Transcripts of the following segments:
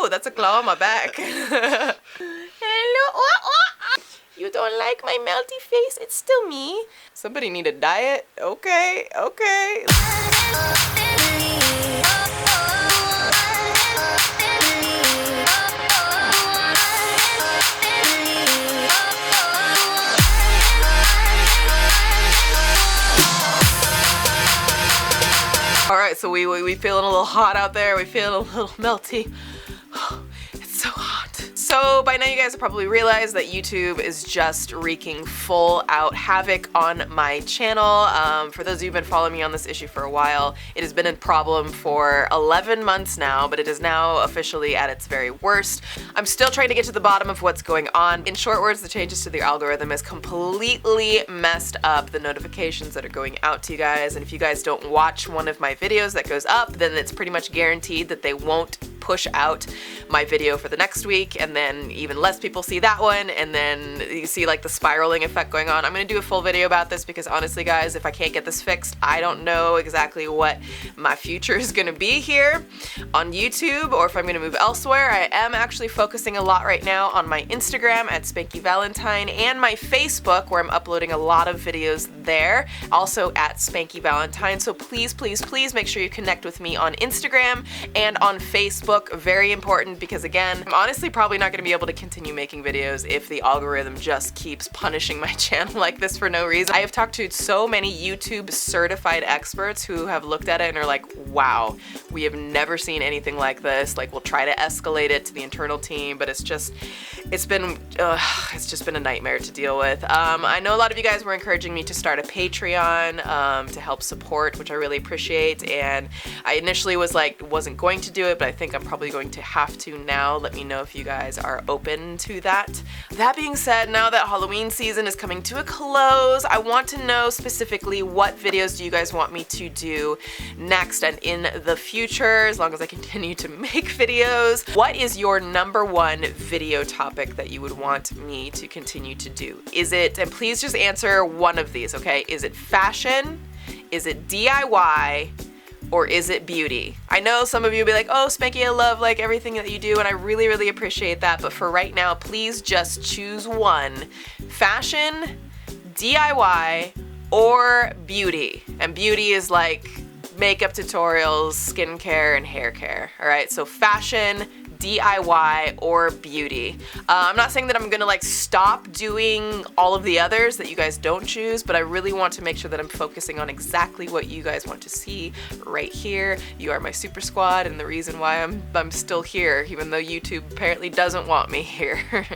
Oh, that's a claw on my back. Hello. You don't like my melty face? It's still me. Somebody need a diet? Okay, okay. All right, so we feeling a little hot out there. We feeling a little melty. It's so hot. So by now you guys have probably realized that YouTube is just wreaking full out havoc on my channel. For those of you who've been following me on this issue for a while, it has been a problem for 11 months now, but it is now officially at its very worst. I'm still trying to get to the bottom of what's going on. In short words, the changes to the algorithm has completely messed up the notifications that are going out to you guys. And if you guys don't watch one of my videos that goes up, then it's pretty much guaranteed that they won't push out my video for the next week, and then even less people see that one, and then you see like the spiraling effect going on. I'm gonna do a full video about this because honestly guys, if I can't get this fixed, I don't know exactly what my future is gonna be here on YouTube, or if I'm gonna move elsewhere. I am actually focusing a lot right now on my Instagram at Spankie Valentine and my Facebook, where I'm uploading a lot of videos there, also at Spankie Valentine. So please, please, please make sure you connect with me on Instagram and on Facebook. Very important, because again, I'm honestly probably not going to be able to continue making videos if the algorithm just keeps punishing my channel like this for no reason. I have talked to so many YouTube certified experts who have looked at it and are like, wow, we have never seen anything like this. Like, we'll try to escalate it to the internal team, but it's just been a nightmare to deal with. I know a lot of you guys were encouraging me to start a Patreon to help support, which I really appreciate, and I initially was like, wasn't going to do it, but I think I'm probably going to have to now. Let me know if you guys are open to that. That being said, now that Halloween season is coming to a close, I want to know specifically what videos do you guys want me to do next and in the future, as long as I continue to make videos. What is your #1 video topic that you would want me to continue to do? Is it, and please just answer one of these, okay? Is it fashion? Is it DIY? Or is it beauty? I know some of you will be like, oh, Spankie, I love like everything that you do, and I really, really appreciate that, but for right now, please just choose one. Fashion, DIY, or beauty. And beauty is like makeup tutorials, skincare, and hair care. All right, so fashion, DIY, or beauty. I'm not saying that I'm gonna like stop doing all of the others that you guys don't choose, but I really want to make sure that I'm focusing on exactly what you guys want to see right here. You are my super squad, and the reason why I'm still here, even though YouTube apparently doesn't want me here.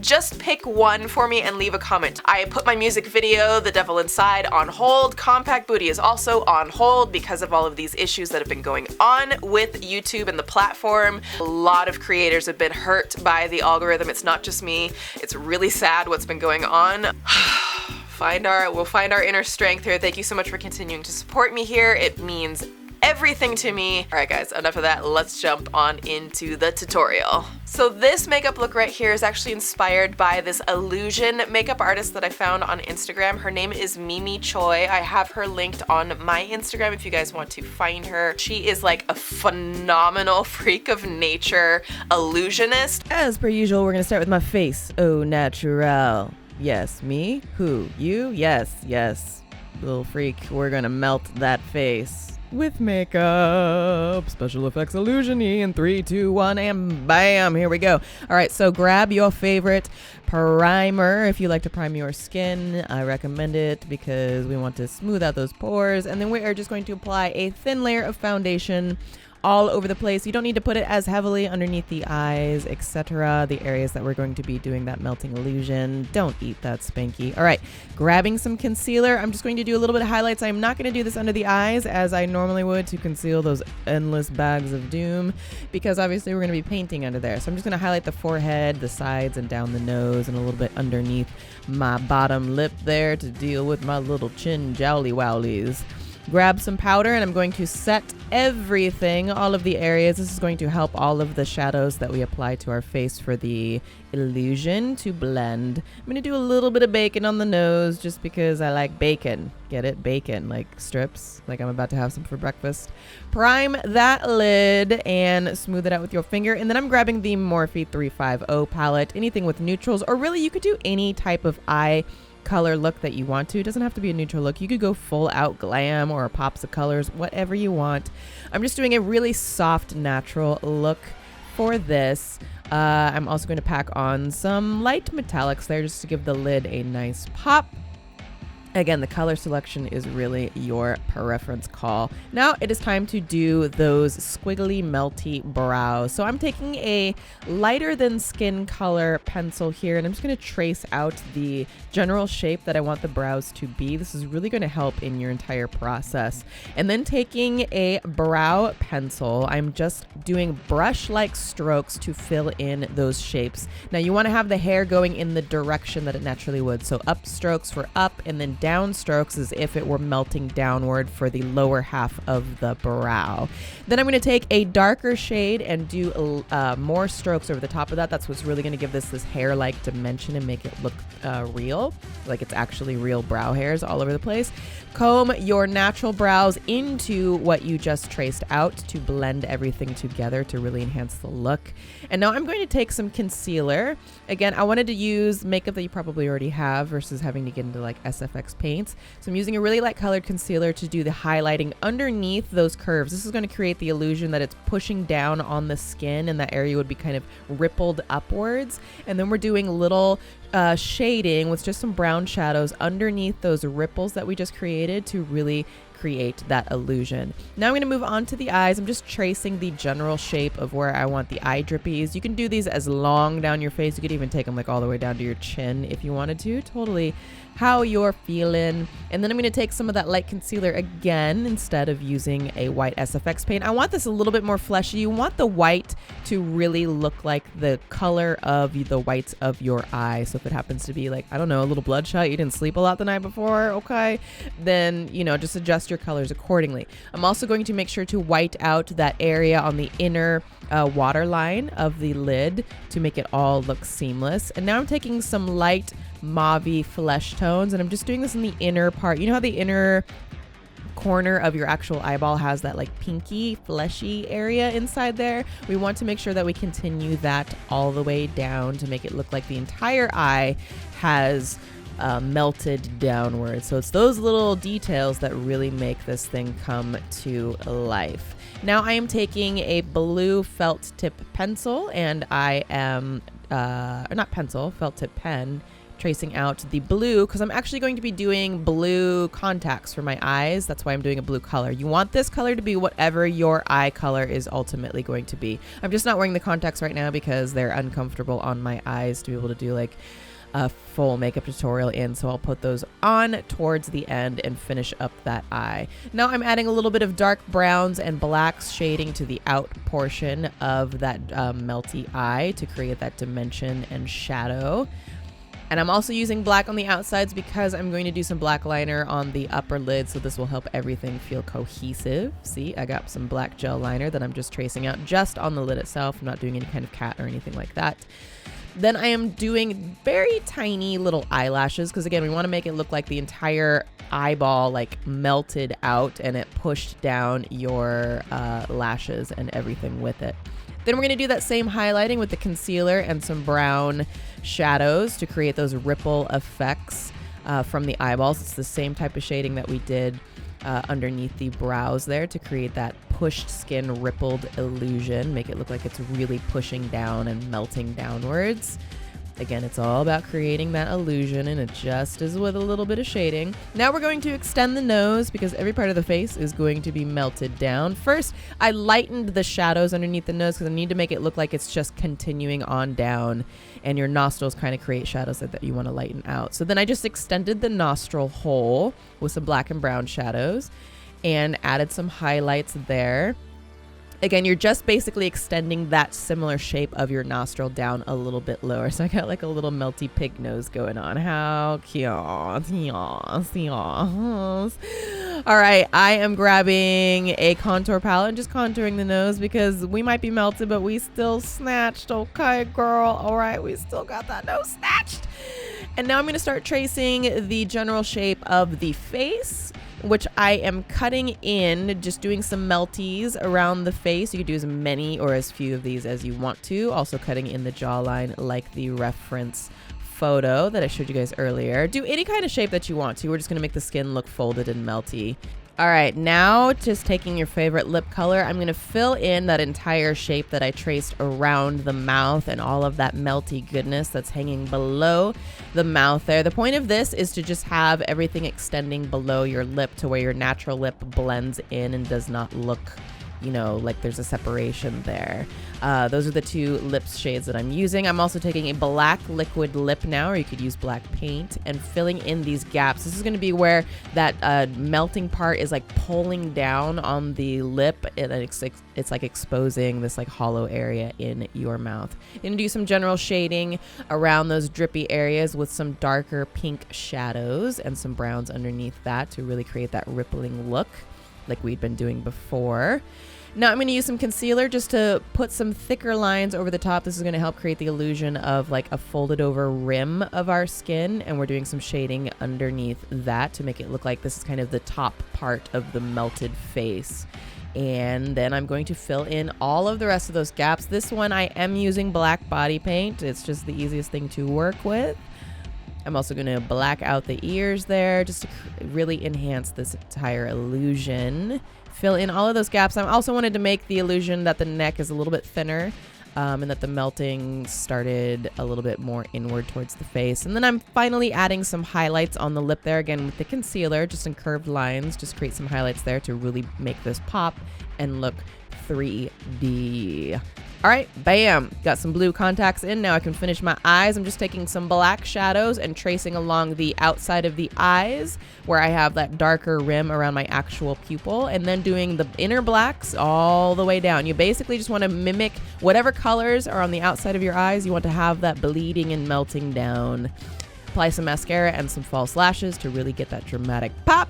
Just pick one for me and leave a comment. I put my music video, The Devil Inside, on hold. Compact Booty is also on hold because of all of these issues that have been going on with YouTube and the platform. A lot of creators have been hurt by the algorithm. It's not just me. It's really sad what's been going on. We'll find our inner strength here. Thank you so much for continuing to support me here. It means everything to me. All right guys, enough of that. Let's jump on into the tutorial. So this makeup look right here is actually inspired by this illusion makeup artist that I found on Instagram. Her name is Mimi Choi. I have her linked on my Instagram if you guys want to find her. She is like a phenomenal freak of nature illusionist. As per usual, we're gonna start with my face. Oh, natural. Yes, me? Who? You? Yes, yes. Little freak. We're gonna melt that face with makeup. Special effects illusion-y in 3, 2, 1, and bam, here we go. All right, so grab your favorite primer. If you like to prime your skin, I recommend it because we want to smooth out those pores. And then we are just going to apply a thin layer of foundation all over the place. You don't need to put it as heavily underneath the eyes, etc. The areas that we're going to be doing that melting illusion. Don't eat that, Spankie. All right, grabbing some concealer. I'm just going to do a little bit of highlights. I'm not going to do this under the eyes as I normally would to conceal those endless bags of doom, because obviously we're going to be painting under there. So I'm just going to highlight the forehead, the sides, and down the nose, and a little bit underneath my bottom lip there to deal with my little chin jowly wowlies. grab some powder, and I'm going to set everything, all of the areas. This is going to help all of the shadows that we apply to our face for the illusion to blend. I'm going to do a little bit of bacon on the nose just because I like bacon. Get it? Bacon, like strips, like I'm about to have some for breakfast. Prime that lid and smooth it out with your finger. And then I'm grabbing the Morphie 350 palette, anything with neutrals, or really you could do any type of eye color look that you want to. It doesn't have to be a neutral look. You could go full out glam or pops of colors, whatever you want. I'm just doing a really soft, natural look for this. I'm also going to pack on some light metallics there just to give the lid a nice pop. Again, the color selection is really your preference call. Now it is time to do those squiggly, melty brows. So I'm taking a lighter than skin color pencil here, and I'm just going to trace out the general shape that I want the brows to be. This is really going to help in your entire process. And then taking a brow pencil, I'm just doing brush-like strokes to fill in those shapes. Now you want to have the hair going in the direction that it naturally would. So up strokes for up, and then down strokes as if it were melting downward for the lower half of the brow. Then I'm going to take a darker shade and do more strokes over the top of that. That's what's really going to give this hair-like dimension and make it look real, like it's actually real brow hairs all over the place. Comb your natural brows into what you just traced out to blend everything together to really enhance the look. And now I'm going to take some concealer. Again, I wanted to use makeup that you probably already have versus having to get into like SFX paints. So I'm using a really light colored concealer to do the highlighting underneath those curves. This is going to create the illusion that it's pushing down on the skin and that area would be kind of rippled upwards. And then we're doing little shading with just some brown shadows underneath those ripples that we just created to really create that illusion. Now I'm going to move on to the eyes. I'm just tracing the general shape of where I want the eye drippies. You can do these as long down your face. You could even take them like all the way down to your chin if you wanted to. Totally how you're feeling. And then I'm going to take some of that light concealer again instead of using a white SFX paint. I want this a little bit more fleshy. You want the white to really look like the color of the whites of your eye. So if it happens to be like, I don't know, a little bloodshot, you didn't sleep a lot the night before, okay, then, you know, just adjust your colors accordingly. I'm also going to make sure to white out that area on the inner waterline of the lid to make it all look seamless. And now I'm taking some light mauve flesh tones, and I'm just doing this in the inner part. You know how the inner corner of your actual eyeball has that like pinky fleshy area inside there? We want to make sure that we continue that all the way down to make it look like the entire eye has melted downward. So it's those little details that really make this thing come to life. Now I am taking a blue felt tip pencil, and I am not pencil, felt tip pen, tracing out the blue because I'm actually going to be doing blue contacts for my eyes. That's why I'm doing a blue color. You want this color to be whatever your eye color is ultimately going to be. I'm just not wearing the contacts right now because they're uncomfortable on my eyes to be able to do like a full makeup tutorial in, so I'll put those on towards the end and finish up that eye. Now I'm adding a little bit of dark browns and blacks shading to the out portion of that melty eye to create that dimension and shadow. And I'm also using black on the outsides because I'm going to do some black liner on the upper lid, so this will help everything feel cohesive. See, I got some black gel liner that I'm just tracing out just on the lid itself. I'm not doing any kind of cat or anything like that. Then I am doing very tiny little eyelashes because, again, we want to make it look like the entire eyeball like melted out and it pushed down your lashes and everything with it. Then we're going to do that same highlighting with the concealer and some brown shadows to create those ripple effects from the eyeballs. It's the same type of shading that we did underneath the brows there to create that pushed skin rippled illusion, make it look like it's really pushing down and melting downwards. Again, it's all about creating that illusion, and it just is with a little bit of shading. Now we're going to extend the nose because every part of the face is going to be melted down. First, I lightened the shadows underneath the nose because I need to make it look like it's just continuing on down, and your nostrils kind of create shadows that you want to lighten out. So then I just extended the nostril hole with some black and brown shadows and added some highlights there. Again, you're just basically extending that similar shape of your nostril down a little bit lower. So I got like a little melty pig nose going on. How cute. All right, I am grabbing a contour palette and just contouring the nose because we might be melted, but we still snatched. Okay, girl. All right, we still got that nose snatched. And now I'm going to start tracing the general shape of the face, which I am cutting in, just doing some melties around the face. You could do as many or as few of these as you want to. Also cutting in the jawline like the reference photo that I showed you guys earlier. Do any kind of shape that you want to. We're just going to make the skin look folded and melty. All right, now just taking your favorite lip color, I'm going to fill in that entire shape that I traced around the mouth and all of that melty goodness that's hanging below the mouth there. The point of this is to just have everything extending below your lip to where your natural lip blends in and does not look, you know, like there's a separation there. Those are the two lip shades that I'm using. I'm also taking a black liquid lip now, or you could use black paint, and filling in these gaps. This is going to be where that melting part is like pulling down on the lip, and it's like exposing this like hollow area in your mouth. You're going to do some general shading around those drippy areas with some darker pink shadows and some browns underneath that to really create that rippling look like we'd been doing before. Now I'm going to use some concealer just to put some thicker lines over the top. This is going to help create the illusion of like a folded over rim of our skin, and we're doing some shading underneath that to make it look like this is kind of the top part of the melted face. And then I'm going to fill in all of the rest of those gaps. This one I am using black body paint. It's just the easiest thing to work with. I'm also going to black out the ears there just to really enhance this entire illusion. Fill in all of those gaps. I also wanted to make the illusion that the neck is a little bit thinner and that the melting started a little bit more inward towards the face. And then I'm finally adding some highlights on the lip there, again with the concealer, just in curved lines, just create some highlights there to really make this pop and look 3D. All right, bam, got some blue contacts in. Now I can finish my eyes. I'm just taking some black shadows and tracing along the outside of the eyes where I have that darker rim around my actual pupil, and then doing the inner blacks all the way down. You basically just want to mimic whatever colors are on the outside of your eyes. You want to have that bleeding and melting down. Apply some mascara and some false lashes to really get that dramatic pop.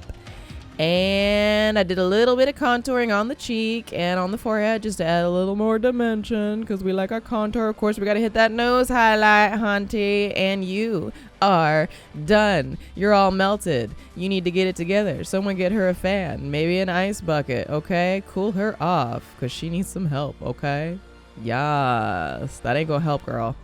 And I did a little bit of contouring on the cheek and on the forehead just to add a little more dimension because we like our contour. Of course, we got to hit that nose highlight, hunty, and you are done. You're all melted. You need to get it together. Someone get her a fan, maybe an ice bucket, okay? Cool her off because she needs some help, okay? Yes, that ain't gonna help, girl.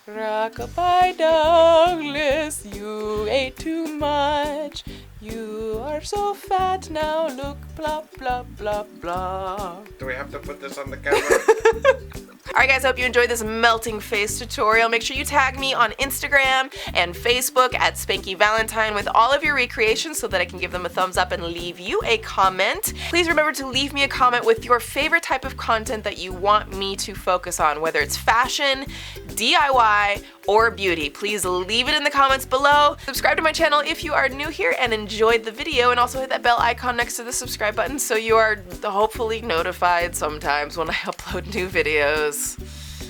Rockabye Douglas, you ate too much. You are so fat now, look, blah, blah, blah, blah. Do we have to put this on the camera? Alright guys, I hope you enjoyed this melting face tutorial. Make sure you tag me on Instagram and Facebook at Spankie Valentine with all of your recreations so that I can give them a thumbs up and leave you a comment. Please remember to leave me a comment with your favorite type of content that you want me to focus on, whether it's fashion, DIY, or beauty. Please leave it in the comments below. Subscribe to my channel if you are new here and enjoyed the video, and also hit that bell icon next to the subscribe button so you are hopefully notified sometimes when I upload new videos.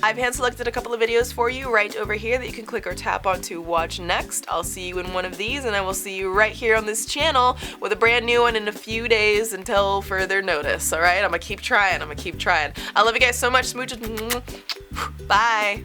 I've hand selected a couple of videos for you right over here that you can click or tap on to watch next. I'll see you in one of these, and I will see you right here on this channel with a brand new one in a few days until further notice. Alright, I'm gonna keep trying. I love you guys so much. Smooches. Bye.